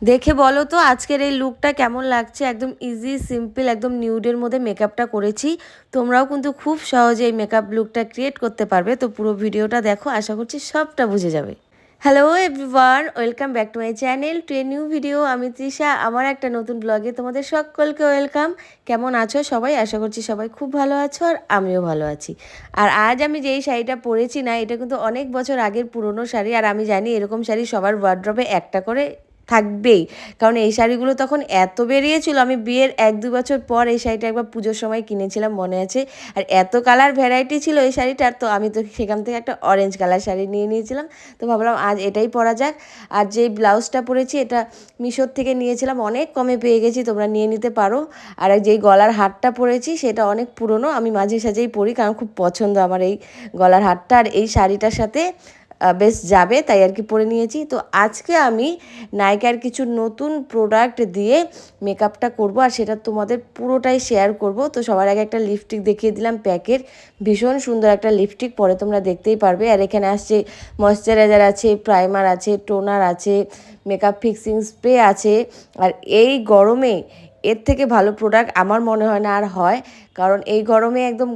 দেখে বলো তো আজকের এই লুকটা কেমন লাগছে। একদম ইজি সিম্পল একদম নিউডের মধ্যে মেকআপটা করেছি। তোমরাও কিন্তু খুব সহজে এই মেকআপ লুকটা ক্রিয়েট করতে পারবে। তো পুরো ভিডিওটা দেখো, আশা করছি সবটা বুঝে যাবে। Hello everyone, welcome back to my channel to a new video. আমি তৃষা, আমার একটা নতুন ব্লগে তোমাদের সকলকে ওয়েলকাম। কেমন আছো সবাই? আশা করছি সবাই খুব ভালো আছো, আর আমিও ভালো আছি। আর আজ আমি যেই শাড়িটা পরেছি না, এটা কিন্তু অনেক বছর আগের পুরনো শাড়ি। আর আমি জানি এরকম শাড়ি সবার ওয়ার্ড্রবে একটা করে থাকবেই, কারণ এই শাড়িগুলো তখন এত বেরিয়েছিল। আমি বিয়ের 1-2 বছর পর এই শাড়িটা একবার পুজোর সময় কিনেছিলাম, মনে আছে। আর এত কালার ভ্যারাইটি ছিল এই শাড়িটার, তো আমি তো সেখান থেকে একটা অরেঞ্জ কালার শাড়ি নিয়ে নিয়েছিলাম। তো ভাবলাম আজ এটাই পরা যাক। আর যেই ব্লাউজটা পরেছি এটা মিশোর থেকে নিয়েছিলাম, অনেক কমে পেয়ে গেছি, তোমরা নিয়ে নিতে পারো। আর যেই গলার হারটা পরেছি সেটা অনেক পুরনো, আমি মাঝে সাঝেই পরি, কারণ খুব পছন্দ আমার এই গলার হারটা। আর এই শাড়িটার সাথে বেশ যাবে, তাই আর কি পরে নিয়েছি। তো আজকে আমি নাইকার কিছু নতুন প্রোডাক্ট দিয়ে মেকআপটা করব, আর সেটা তোমাদের পুরোটাই শেয়ার করব। তো সবার আগে একটা লিপস্টিক দেখিয়ে দিলাম প্যাকের, ভীষণ সুন্দর একটা লিপস্টিক, পরে তোমরা দেখতেই পারবে। আর এখানে আসছে ময়শ্চারাইজার আছে, প্রাইমার আছে, টোনার আছে, মেকআপ ফিক্সিং স্প্রে আছে। আর এই গরমে এর থেকে ভালো প্রোডাক্ট আমার মনে হয় না আর হয়, কারণ এই গরমে একদম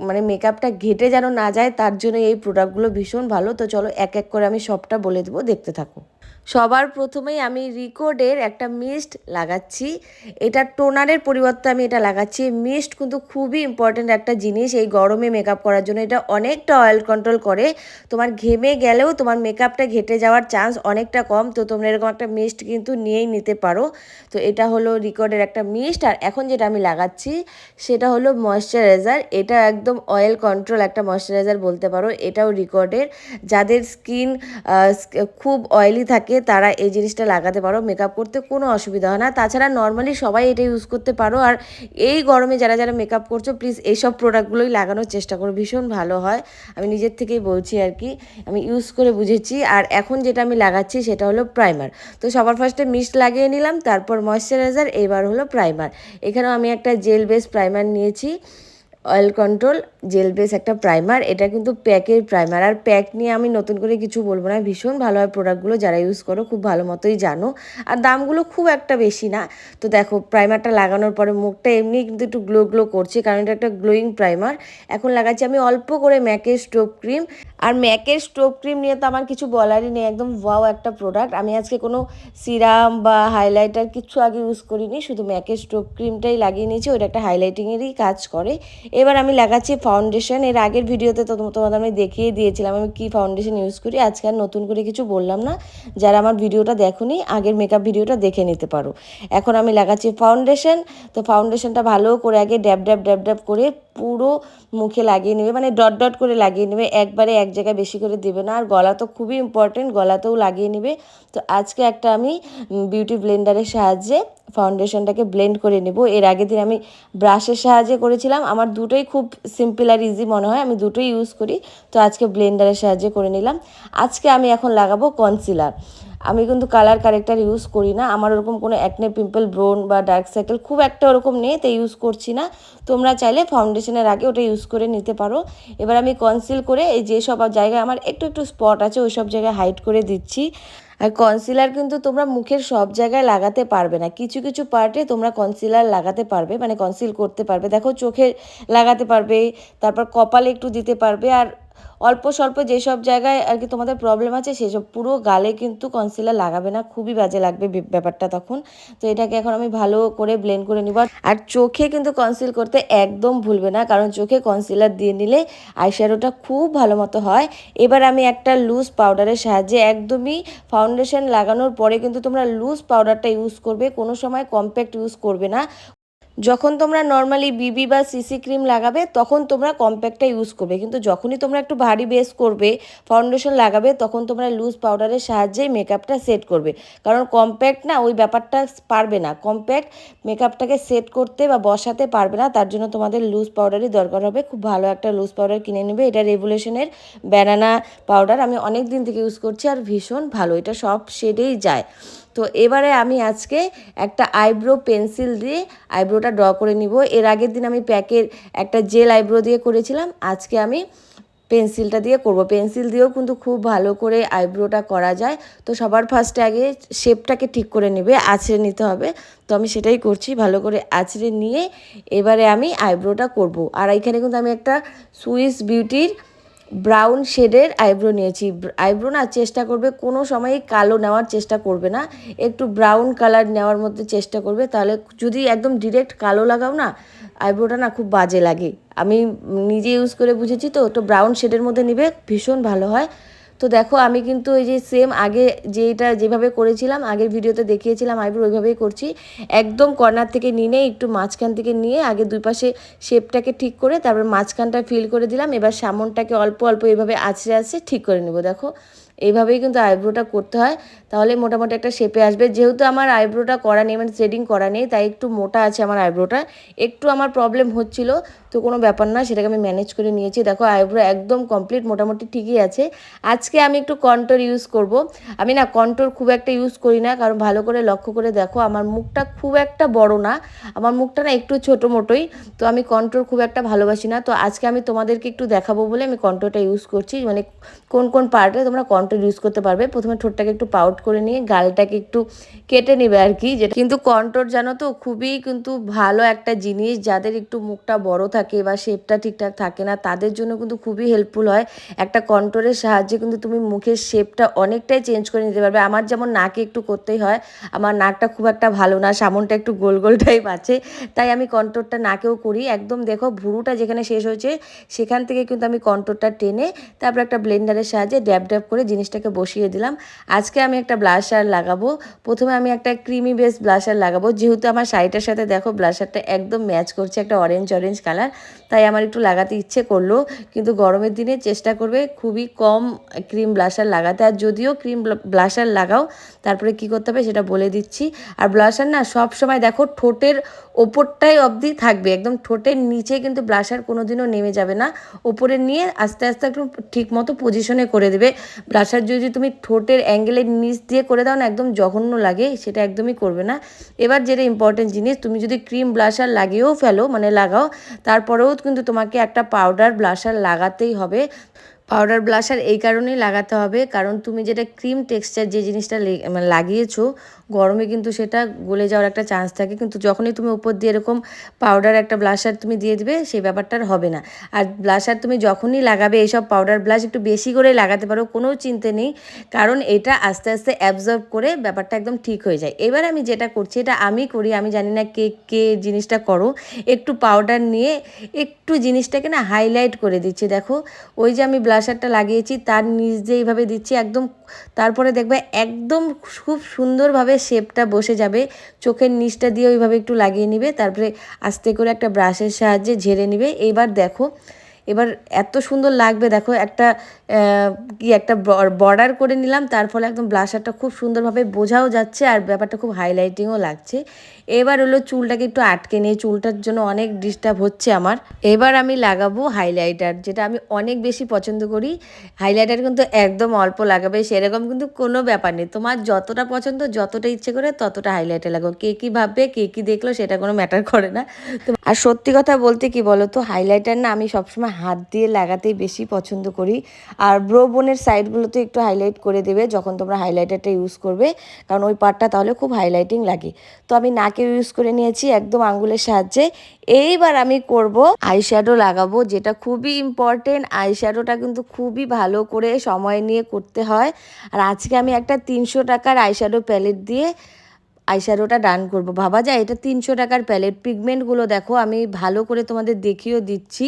মানে মেকআপটা ঘেটে যেন না যায়, তার জন্য এই প্রোডাক্টগুলো ভীষণ ভালো। তো চলো এক এক করে আমি সবটা বলে দেবো, দেখতে থাকো। সবার প্রথমেই আমি রিকোডের একটা মিস্ট লাগাচ্ছি। এটা টোনারের পরিবর্তে আমি এটা লাগাচ্ছি। মিস্ট কিন্তু খুবই ইম্পর্ট্যান্ট একটা জিনিস এই গরমে মেকআপ করার জন্য। এটা অনেকটা অয়েল কন্ট্রোল করে, তোমার ঘেমে গেলেও তোমার মেকআপটা ঘেটে যাওয়ার চান্স অনেকটা কম। তো তোমরা এরকম একটা মিস্ট কিন্তু নিয়েই নিতে পারো। তো এটা হলো রিকোডের একটা মিস্ট। আর এখন যেটা আমি লাগাচ্ছি সেটা হলো ময়শ্চারাইজার। এটা একদম অয়েল কন্ট্রোল একটা ময়শ্চারাইজার বলতে পারো, এটাও রিকোডের। যাদের স্কিন খুব অয়েলি থাকে তারা এই জিনিসটা লাগাতে পারো, মেকআপ করতে কোনো অসুবিধা হয় না। তাছাড়া নর্মালি সবাই এটা ইউজ করতে পারো। আর এই গরমে যারা যারা মেকআপ করছো প্লিজ এইসব প্রোডাক্টগুলোই লাগানোর চেষ্টা করো, ভীষণ ভালো হয়। আমি নিজের থেকেই বলছি আর কি, আমি ইউজ করে বুঝেছি। আর এখন যেটা আমি লাগাচ্ছি সেটা হলো প্রাইমার। তো সবার ফার্স্টে মিস্ট লাগিয়ে নিলাম, তারপর ময়শ্চারাইজার, এবার হলো প্রাইমার। এখানেও আমি একটা জেল বেস প্রাইমার নিয়েছি, অয়েল কন্ট্রোল জেল বেস একটা প্রাইমার। এটা কিন্তু প্যাকের প্রাইমার। আর প্যাক নিয়ে আমি নতুন করে কিছু বলবো না, ভীষণ ভালো হয় প্রোডাক্টগুলো, যারা ইউজ করো খুব ভালো মতোই জানো। আর দামগুলো খুব একটা বেশি না। তো দেখো প্রাইমারটা লাগানোর পরে মুখটা এমনি কিন্তু একটু গ্লো গ্লো করছে, কারণ এটা একটা গ্লোয়িং প্রাইমার। এখন লাগাচ্ছি আমি অল্প করে ম্যাকের স্টোভ ক্রিম। আর ম্যাকের স্টোভ ক্রিম নিয়ে তো আমার কিছু বলারই নেই, একদম ওয়াও একটা প্রোডাক্ট। আমি আজকে কোনো সিরাম বা হাইলাইটার কিছু আগে ইউজ করিনি, শুধু ম্যাকের স্টোভ ক্রিমটাই লাগিয়ে নিয়েছি, ওটা একটা হাইলাইটিংয়েরই কাজ করে। এবার আমি লাগাচ্ছি ফাউন্ডেশন। এর আগের ভিডিওতে তো তোমাদের আমি দেখিয়ে দিয়েছিলাম আমি কি ফাউন্ডেশন ইউজ করি, আজকে আর নতুন করে কিছু বললাম না। যারা আমার ভিডিওটা দেখোনি আগের মেকআপ ভিডিওটা দেখে নিতে পারো। এখন আমি লাগাচ্ছি ফাউন্ডেশন। তো ফাউন্ডেশনটা ভালো করে আগে ড্যাব ড্যাব ড্যাব ড্যাব করে পুরো মুখে লাগিয়ে নেবে, মানে ডট ডট করে লাগিয়ে নেবে, একবারে এক জায়গায় বেশি করে দেবে না। আর গলা তো খুবই ইম্পর্টেন্ট, গলাতেও লাগিয়ে নেবে। তো আজকে একটা আমি বিউটি ব্লেন্ডারের সাহায্যে ফাউন্ডেশনটাকে ব্লেন্ড করে নেব। এর আগের দিন আমি ব্রাশের সাহায্যে করেছিলাম, আমার দুটোই খুব সিম্পল আর ইজি মনে হয়, আমি দুটোই ইউজ করি। তো আজকে ব্লেন্ডারের সাহায্যে করে নিলাম। আজকে আমি এখন লাগাবো কনসিলার। আমি কিন্তু কালার কারেক্টার ইউজ করি না, আমার ওরকম কোনো অ্যাকনে পিম্পল ব্রোন বা ডার্ক সার্কেল খুব একটা ওরকম নেই, তাই ইউজ করছি না। তোমরা চাইলে ফাউন্ডেশনের আগে ওটা ইউজ করে নিতে পারো। এবার আমি কনসিল করে এই যেসব জায়গায় আমার একটু একটু স্পট আছে ওই সব জায়গায় হাইড করে দিচ্ছি। আর কনসিলার কিন্তু তোমরা মুখের সব জায়গায় লাগাতে পারবে না, কিছু কিছু পার্টে তোমরা কনসিলার লাগাতে পারবে, মানে কনসিল করতে পারবে। দেখো চোখে লাগাতে পারবে, তারপর কপালে একটু দিতে পারবে। আর অল্প স্বল্প যেসব জায়গায় আর কি তোমাদের প্রবলেম আছে সেসব, পুরো গালে কিন্তু কনসিলার লাগাবে না, খুবই বাজে লাগবে ব্যাপারটা তখন। তো এটাকে এখন আমি ভালো করে ব্লেন্ড করে নিব। আর চোখে কিন্তু কনসিল করতে একদম ভুলবে না, কারণ চোখে কনসিলার দিয়ে নিলে আইশ্যাডোটা খুব ভালো মতো হয়। এবার আমি একটা লুজ পাউডারের সাহায্যে একদমই ফাউন্ডেশন লাগানোর পরে কিন্তু তোমরা লুজ পাউডারটা ইউজ করবে, কোনো সময় কম্প্যাক্ট ইউজ করবে না। যখন তোমরা নর্মালি বিবি বা সিসি ক্রিম লাগাবে তখন তোমরা কম্প্যাক্টটা ইউজ করবে, কিন্তু যখনই তোমরা একটু ভারী বেস করবে ফাউন্ডেশন লাগাবে তখন তোমরা লুজ পাউডারের সাহায্যে মেকআপটা সেট করবে। কারণ কম্প্যাক্ট না ওই ব্যাপারটা পারবে না, কম্প্যাক্ট মেকআপটাকে সেট করতে বা বসাতে পারবে না, তার জন্য তোমাদের লুজ পাউডারই দরকার হবে। খুব ভালো একটা লুজ পাউডার কিনে নেবে, এটা রেভুলেশনের ব্যানানা পাউডার, আমি অনেক দিন থেকে ইউজ করছি আর ভীষণ ভালো, এটা সব শেডেই যায়। তো এবারে আমি আজকে একটা আইব্রো পেন্সিল দিয়ে আইব্রোটা ড্র করে নিব। এর আগের দিন আমি প্যাকের একটা জেল আইব্রো দিয়ে করেছিলাম, আজকে আমি পেন্সিলটা দিয়ে করব। পেন্সিল দিয়েও কিন্তু খুব ভালো করে আইব্রোটা করা যায়। তো সবার ফার্স্টে আগে শেপটাকে ঠিক করে নেবে, আঁচড়ে নিতে হবে। তো আমি সেটাই করছি, ভালো করে আঁচড়ে নিয়ে এবারে আমি আইব্রোটা করব। আর এখানে কিন্তু আমি একটা সুইস বিউটির ব্রাউন শেডের আইব্রো নিয়েছি। আইব্রো না চেষ্টা করবে কোনো সময়ই কালো নেওয়ার চেষ্টা করবে না, একটু ব্রাউন কালার নেওয়ার মধ্যে চেষ্টা করবে। তাহলে যদি একদম ডিরেক্ট কালো লাগাও না, আইব্রোটা না খুব বাজে লাগে। আমি নিজে ইউজ করে বুঝেছি। তো একটু ব্রাউন শেডের মধ্যে নিবে, ভীষণ ভালো হয়। তো দেখো আমি কিন্তু এই যে সেম আগে যেভাবে করেছিলাম, আগের ভিডিওতে দেখিয়েছিলাম আইব্রো, ওইভাবেই করছি। একদম কর্নার থেকে নিয়ে একটু মাঝখান থেকে নিয়ে আগে দুই পাশে শেপটাকে ঠিক করে তারপর মাঝখানটা ফিল করে দিলাম। এবার সামনটাকে অল্প অল্প এইভাবে আছড়ে আছড়ে ঠিক করে নেব। দেখো এইভাবেই কিন্তু আইব্রোটা করতে হয়, তাহলে মোটামুটি একটা শেপে আসবে। যেহেতু আমার আইব্রোটা করা নেই, মানে থ্রেডিং করা নেই, তাই একটু মোটা আছে আমার আইব্রোটা। একটু আমার প্রবলেম হচ্ছিল, তো কোনো ব্যাপার না, সেটাকে আমি ম্যানেজ করে নিয়েছি। দেখো আইব্রো একদম কমপ্লিট, মোটামুটি ঠিকই আছে। আজকে আমি একটু কন্ট্যুর ইউজ করব। আমি না কন্ট্যুর খুব একটা ইউজ করি না, কারণ ভালো করে লক্ষ্য করে দেখো আমার মুখটা খুব একটা বড় না, আমার মুখটা না একটু ছোটো মোটোই। তো আমি কন্ট্যুর খুব একটা ভালোবাসি না। তো আজকে আমি তোমাদেরকে একটু দেখাবো বলে আমি কন্ট্যুরটা ইউজ করছি, মানে কোন কোন পার্টে তোমরা কন্ট্যুর ইউজ করতে পারবে। প্রথমে ঠোঁটটাকে একটু পাউট করে নিয়ে গালটাকে একটু কেটে নেবে আর কি। যেটা কিন্তু কন্ট্যুর জানো তো খুবই কিন্তু ভালো একটা জিনিস। যাদের একটু মুখটা বড় থাকে বা শেপটা ঠিকঠাক থাকে না, তাদের জন্য কিন্তু খুবই হেল্পফুল হয়। একটা কন্ট্যুরের সাহায্যে কিন্তু তুমি মুখের শেপটা অনেকটাই চেঞ্জ করে নিতে পারবে। আমার যেমন নাকে একটু করতেই হয়, আমার নাকটা খুব একটা ভালো না, সামনটা একটু গোল গোল টাইপ আছে, তাই আমি কন্ট্যুরটা নাকেও করি। একদম দেখো ভুরুটা যেখানে শেষ হয়েছে সেখান থেকে কিন্তু আমি কন্ট্যুরটা টেনে তারপর একটা ব্লেন্ডারের সাহায্যে ড্যাব ড্যাব করে জিনিসটাকে বসিয়ে দিলাম। আজকে আমি একটা ব্লাশার লাগাবো। প্রথমে আমি একটা ক্রিমি বেস ব্লাশার লাগাবো, যেহেতু আমার শাড়িটার সাথে দেখো ব্লাশারটা একদম ম্যাচ করছে, একটা অরেঞ্জ অরেঞ্জ কালার, তাই আমার একটু লাগাতে ইচ্ছে করলো। কিন্তু গরমের দিনে চেষ্টা করবে খুবই কম ক্রিম ব্লাশার লাগাতে। আর যদিও ক্রিম ব্লাশার লাগাও, তারপরে কি করতে হবে সেটা বলে দিচ্ছি। আর ব্লাশার না সব সময় দেখো ঠোঁটের ওপরটাই অবধি থাকবে, একদম ঠোঁটের নিচে কিন্তু ব্লাশার কোনোদিনও নেমে যাবে না। ওপরে নিয়ে আস্তে আস্তে একটু ঠিক মতো পজিশনে করে দেবে। ব্লাশার যদি তুমি ঠোঁটের অ্যাঙ্গেলের নিচ দিয়ে করে দাও না, একদম জঘন্য লাগে, সেটা একদমই করবে না। এবার যেটা ইম্পর্টেন্ট জিনিস, তুমি যদি ক্রিম ব্লাশার লাগিয়েও ফেলো, মানে লাগাও, তারপরেও কিন্তু তোমাকে একটা পাউডার ব্লাশার লাগাতেই হবে। পাউডার ব্লাশার এই কারণেই লাগাতে হবে, কারণ তুমি যেটা ক্রিম টেক্সচার যে জিনিসটা মানে লাগিয়েছো, গরমে কিন্তু সেটা গলে যাওয়ার একটা চান্স থাকে। কিন্তু যখনই তুমি উপর দিয়ে এরকম পাউডার একটা ব্লাশার তুমি দিয়ে দিবে, সেই ব্যাপারটার হবে না। আর ব্লাশার তুমি যখনই লাগাবে, এইসব পাউডার ব্লাশ একটু বেশি করে লাগাতে পারো, কোনো চিন্তা নেই, কারণ এটা আস্তে আস্তে অ্যাবজর্ব করে ব্যাপারটা একদম ঠিক হয়ে যায়। এবার আমি যেটা করছি, এটা আমি করি, আমি জানি না কে কে জিনিসটা করো। একটু পাউডার নিয়ে একটু জিনিসটাকে না হাইলাইট করে দিচ্ছি। দেখো ওই যে আমি ব্লাশারটা লাগিয়েছি তার নিচ দিয়ে এইভাবে দিচ্ছি একদম, তারপরে দেখবে একদম খুব সুন্দরভাবে শেপটা বসে যাবে। চোখের নিচটা দিয়ে ওইভাবে একটু লাগিয়ে নিবে, তারপরে আস্তে করে একটা ব্রাশের সাহায্যে ঝেড়ে নিবে। এইবার দেখো এবার এত সুন্দর লাগবে। দেখো একটা একটা বর্ডার করে নিলাম, তার ফলে একদম ব্লাশারটা খুব সুন্দরভাবে বোঝাও যাচ্ছে আর ব্যাপারটা খুব হাইলাইটিংও লাগছে। এবার হলো চুলটাকে একটু আটকে নিয়ে, চুলটার জন্য অনেক ডিস্টার্ব হচ্ছে আমার। এবার আমি লাগাবো হাইলাইটার, যেটা আমি অনেক বেশি পছন্দ করি। হাইলাইটার কিন্তু একদম অল্প লাগাবে, সেরকম কিন্তু কোনো ব্যাপার নেই। তোমার যতটা পছন্দ, যতটা ইচ্ছে করে ততটা হাইলাইটার লাগাও। কে কী ভাববে, কে কী দেখলো, সেটা কোনো ম্যাটার করে না। আর সত্যি কথা বলতে কি বলো তো, হাইলাইটার না আমি সবসময় হাত দিয়ে লাগাতেই বেশি পছন্দ করি। আর ব্রো বোনের সাইডগুলোতে একটু হাইলাইট করে দেবে যখন তোমরা হাইলাইটারটা ইউজ করবে, কারণ ওই পার্টটা তাহলে খুব হাইলাইটিং লাগে। তো আমি নাকে ইউজ করে নিয়েছি একদম আঙ্গুলের সাহায্যে। এইবার আমি করব আইশ্যাডো লাগাবো, যেটা খুবই ইম্পর্টেন্ট। আইশ্যাডোটা কিন্তু খুবই ভালো করে সময় নিয়ে করতে হয়। আর আজকে আমি একটা 300 টাকার আইশ্যাডো প্যালেট দিয়ে আইশ্যাডোটা ডান করব। ভাবা যায় এটা 300 টাকার প্যালেট। পিগমেন্টগুলো দেখো আমি ভালো করে তোমাদের দেখিয়েও দিচ্ছি।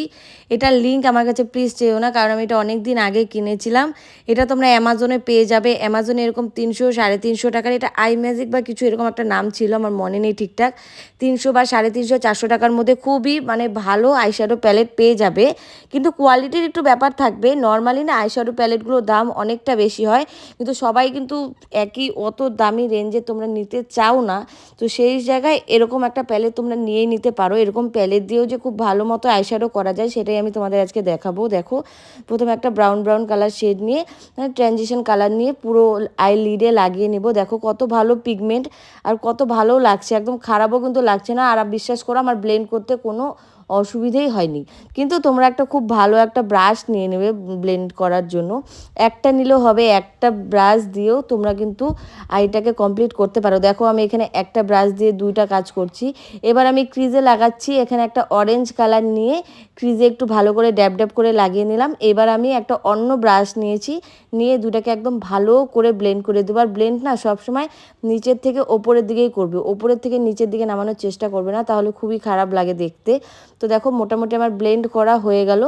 এটার লিঙ্ক আমার কাছে প্লিজ চেয়েও না, কারণ আমি এটা অনেক দিন আগে কিনেছিলাম। এটা তোমরা অ্যামাজনে পেয়ে যাবে। অ্যামাজনে এরকম 300 350 টাকার, এটা আই ম্যাজিক বা কিছু এরকম একটা নাম ছিল, আমার মনে নেই ঠিকঠাক। 300 বা 350 400 টাকার মধ্যে খুবই মানে ভালো আইশ্যাডো প্যালেট পেয়ে যাবে। কিন্তু কোয়ালিটির একটু ব্যাপার থাকবে। নর্মালি না আইশ্যাডো প্যালেটগুলোর দাম অনেকটা বেশি হয়, কিন্তু সবাই কিন্তু একই অত দামি রেঞ্জে তোমরা নিতে চাও না। তো সেই জায়গায় এরকম একটা প্যালেট তোমরা নিয়েই নিতে পারো। এরকম প্যালেট দিয়েও যে খুব ভালো মতো আইশ্যাডো করা যায়, সেটাই আমি তোমাদের আজকে দেখাবো। দেখো প্রথমে একটা ব্রাউন ব্রাউন কালার শেড নিয়ে, ট্রানজিশন কালার নিয়ে পুরো আই লিডে লাগিয়ে নেব। দেখো কত ভালো পিগমেন্ট আর কত ভালো লাগছে, একদম খারাপও কিন্তু লাগছে না। আর বিশ্বাস করো আমার ব্লেন্ড করতে কোনো অসুবিধেই হয়নি। কিন্তু তোমরা একটা খুব ভালো একটা ব্রাশ নিয়ে নেবে ব্লেন্ড করার জন্য। একটা নিলেও হবে, একটা ব্রাশ দিয়েও তোমরা কিন্তু আইটাকে কমপ্লিট করতে পারো। দেখো আমি এখানে একটা ব্রাশ দিয়ে 2টা কাজ করছি। এবার আমি ক্রিজে লাগাচ্ছি। এখানে একটা অরেঞ্জ কালার নিয়ে ক্রিজে একটু ভালো করে ড্যাব ড্যাব করে লাগিয়ে নিলাম। এবার আমি একটা অন্য ব্রাশ নিয়েছি, নিয়ে দুটাকে একদম ভালো করে ব্লেন্ড করে দেবো। আর ব্লেন্ড না সবসময় নিচের থেকে ওপরের দিকেই করবে, ওপরের থেকে নিচের দিকে নামানোর চেষ্টা করবে না, তাহলে খুবই খারাপ লাগে দেখতে। তো দেখো মোটামুটি আমার ব্লেন্ড করা হয়ে গেল।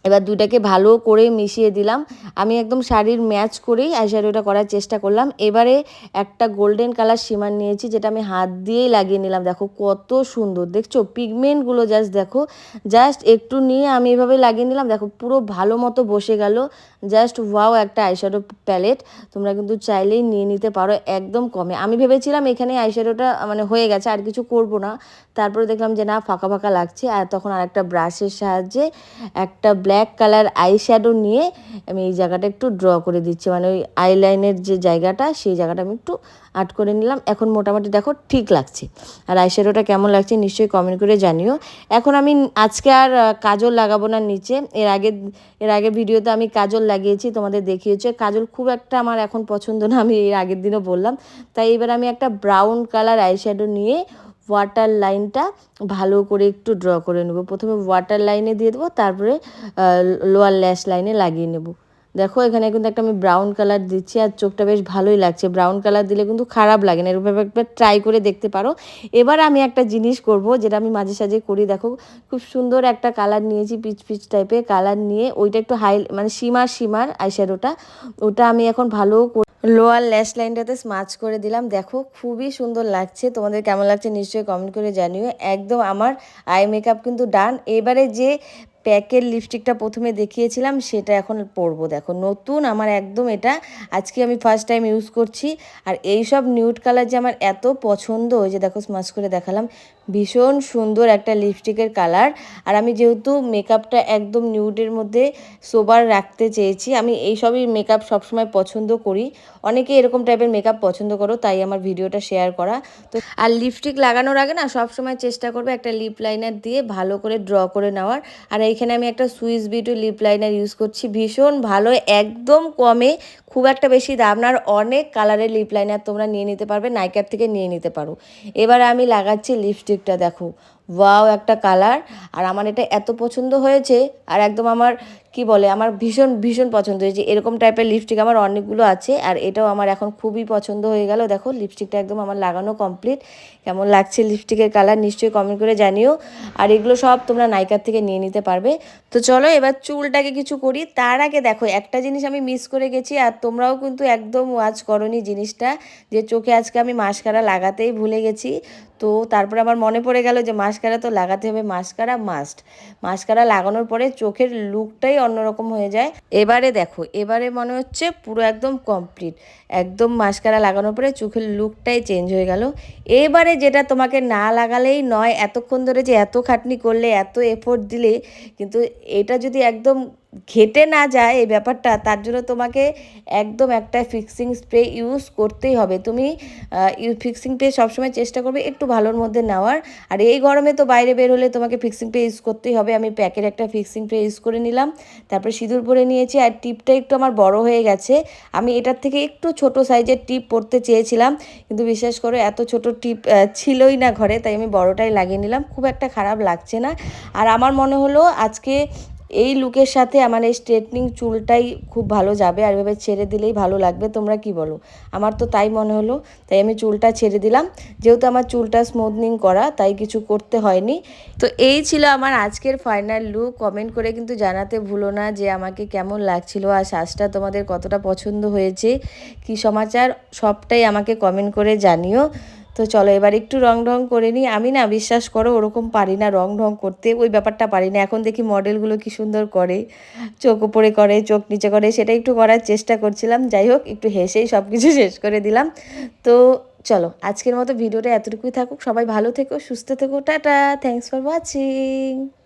এবার দুটাকে ভালো করে মিশিয়ে দিলাম। আমি একদম শাড়ির ম্যাচ করেই আইশ্যাডোটা করার চেষ্টা করলাম। এবারে একটা গোল্ডেন কালার শিমার নিয়েছি, যেটা আমি হাত দিয়েই লাগিয়ে নিলাম। দেখো কত সুন্দর দেখছো পিগমেন্টগুলো, জাস্ট দেখো, জাস্ট একটু নিয়ে আমি এভাবে লাগিয়ে নিলাম। দেখো পুরো ভালো মতো বসে গেল। জাস্ট ওয়াও একটা আইশ্যাডো প্যালেট। তোমরা কিন্তু চাইলেই নিয়ে নিতে পারো একদম কমে। আমি ভেবেছিলাম এখানে আইশ্যাডোটা মানে হয়ে গেছে, আর কিছু করব না। তারপরে দেখলাম যে না, ফাঁকা ফাঁকা লাগছে। আর তখন আর একটা ব্রাশের সাহায্যে একটা ব্ল্যাক কালার আই শ্যাডো নিয়ে আমি এই জায়গাটা একটু ড্র করে দিচ্ছি, মানে ওই আইলাইনের যে জায়গাটা সেই জায়গাটা আমি একটু আর্ট করে নিলাম। এখন মোটামুটি দেখো ঠিক লাগছে। আর আই শ্যাডোটা কেমন লাগছে নিশ্চয়ই কমেন্ট করে জানিও। এখন আমি আজকে আর কাজল লাগাবো না নিচে। এর আগে ভিডিওতে আমি কাজল লাগিয়েছি, তোমাদের দেখিয়েছি। কাজল খুব একটা আমার এখন পছন্দ না, আমি এর আগের দিনও বললাম। তাই এবার আমি একটা ব্রাউন কালার আই শ্যাডো নিয়ে ওয়াটার লাইনটা ভালো করে একটু ড্র করে নেব। প্রথমে ওয়াটার লাইনে দিয়ে দেবো, তারপরে লোয়ার ল্যাশ লাইনে লাগিয়ে নেব। দেখো এখানে কিন্তু একটা আমি ব্রাউন কালার দিচ্ছি, আর চোখটা বেশ ভালোই লাগছে। ব্রাউন কালার দিলে কিন্তু খারাপ লাগে না, এরকম একবার ট্রাই করে দেখতে পারো। এবার আমি একটা জিনিস করব, যেটা আমি মাঝে সাঝে করি। দেখো খুব সুন্দর একটা কালার নিয়েছি, পিচ পিচ টাইপের কালার নিয়ে ওইটা একটু মানে শিমার আইশ্যাডোটা, ওটা আমি এখন ভালো লোয়ার ল্যাশ লাইনটাতে স্মাচ করে দিলাম। দেখো খুবই সুন্দর লাগছে। তোমাদের কেমন লাগছে নিশ্চয়ই কমেন্ট করে জানিও। একদম আমার আই মেকআপ কিন্তু ডান। এবারে যে প্যাকের লিপস্টিকটা প্রথমে দেখিয়েছিলাম সেটা এখন পরবো। দেখো নতুন আমার একদম এটা, আজকে আমি ফার্স্ট টাইম ইউজ করছি। আর এই সব নিউড কালার যে আমার এত পছন্দ, ওই যে দেখো স্মাচ করে দেখালাম, ভীষণ সুন্দর একটা লিপস্টিকের কালার। আর আমি যেহেতু মেকআপটা একদম নিউডের মধ্যে সোবার রাখতে চেয়েছি, আমি এই সবই মেকআপ সবসময় পছন্দ করি। অনেকে এরকম টাইপের মেকআপ পছন্দ করো, তাই আমার ভিডিওটা শেয়ার করা। তো আর লিপস্টিক লাগানোর আগে না সবসময় চেষ্টা করবে একটা লিপ লাইনার দিয়ে ভালো করে ড্র করে নেওয়ার। আর এইখানে আমি একটা Swiss Beauty lip liner use করছি, ভীষণ ভালো, একদম কমে, খুব একটা বেশি দাম না। আর অনেক কালারের লিপ লাইনার তোমরা নিয়ে নিতে পারবে, নাইকার থেকে নিয়ে নিতে পারো। এবার আমি লাগাচ্ছি লিপস্টিকটা। দেখো ওয়াও একটা কালার। আর আমার এটা এত পছন্দ হয়েছে, আর একদম আমার কি বলে, আমার ভীষণ ভীষণ পছন্দ হয়েছে। এরকম টাইপের লিপস্টিক আমার অনেকগুলো আছে, আর এটাও আমার এখন খুবই পছন্দ হয়ে গেল। দেখো লিপস্টিকটা একদম আমার লাগানো কমপ্লিট। কেমন লাগছে লিপস্টিকের কালার নিশ্চয়ই কমেন্ট করে জানিও। আর এগুলো সব তোমরা নাইকার থেকে নিয়ে নিতে পারবে। তো চলো এবার চুলটাকে কিছু করি। তার আগে দেখো একটা জিনিস আমি মিস করে গেছি, আর তোমরাও কিন্তু একদম ওয়াচ করোনি জিনিসটা, যে চোখে আজকে আমি মাস্কারা লাগাতেই ভুলে গেছি। তো তারপরে আমার মনে পড়ে গেল যে মাস্কারা তো লাগাতে হবে, মাস্কারা মাস্ট। মাস্কারা লাগানোর পরে চোখের লুকটাই অন্যরকম হয়ে যায়। এবারে দেখো, এবারে মনে হচ্ছে পুরো একদম কমপ্লিট। একদম মাস্কারা লাগানোর পরে চোখের লুকটাই চেঞ্জ হয়ে গেল। এবারে যেটা তোমাকে না লাগালেই নয়, এতক্ষণ ধরে যে এত খাটনি করলে, এত এফোর্ট দিলে, কিন্তু এটা যদি একদম ঘেটে না যায় এই ব্যাপারটা, তার জন্য তোমাকে একদম একটা ফিক্সিং স্প্রে ইউজ করতেই হবে। তুমি ফিক্সিং স্প্রে সবসময় চেষ্টা করবে একটু ভালোর মধ্যে নেওয়ার। আর এই গরমে তো বাইরে বের হলে তোমাকে ফিক্সিং স্প্রে ইউজ করতেই হবে। আমি প্যাকের একটা ফিক্সিং স্প্রে ইউজ করে নিলাম, তারপরে সিঁদুর পরে নিয়েছি। আর টিপটা একটু আমার বড় হয়ে গেছে, আমি এটার থেকে একটু ছোট সাইজের টিপ পরতে চেয়েছিলাম, কিন্তু বিশ্বাস করো এত ছোট টিপ ছিলই না ঘরে, তাই আমি বড়টাই লাগিয়ে নিলাম। খুব একটা খারাপ লাগছে না। আর আমার মনে হলো আজকে এই লুকের সাথে আমার এই স্ট্রেটনিং চুলটাই খুব ভালো যাবে, আর এভাবে ছেড়ে দিলেই ভালো লাগবে। তোমরা কি বলো? আমার তো তাই মনে হলো, তাই আমি চুলটা ছেড়ে দিলাম। যেহেতু আমার চুলটা স্মুথনিং করা, তাই কিছু করতে হয়নি। তো এই ছিল আমার আজকের ফাইনাল লুক। কমেন্ট করে কিন্তু জানাতে ভুলো না যে আমাকে কেমন লাগছিল, আর সাজটা তোমাদের কতটা পছন্দ হয়েছে, কি সমাচার, সবটাই আমাকে কমেন্ট করে জানিও। তো চলো এবার একটু রং ঢং করে নিই। আমি না বিশ্বাস করো ওরকম পারি না রং ঢং করতে, ওই ব্যাপারটা পারি না। এখন দেখি মডেলগুলো কি সুন্দর করে, চোখ উপরে করে, চোখ নিচে করে, সেটা একটু করার চেষ্টা করছিলাম। যাই হোক, একটু হেসেই সব কিছু শেষ করে দিলাম। তো চলো আজকের মতো ভিডিওটা এতটুকুই থাকুক। সবাই ভালো থেকো, সুস্থ থেকো, টাটা, থ্যাংকস ফর ওয়াচিং।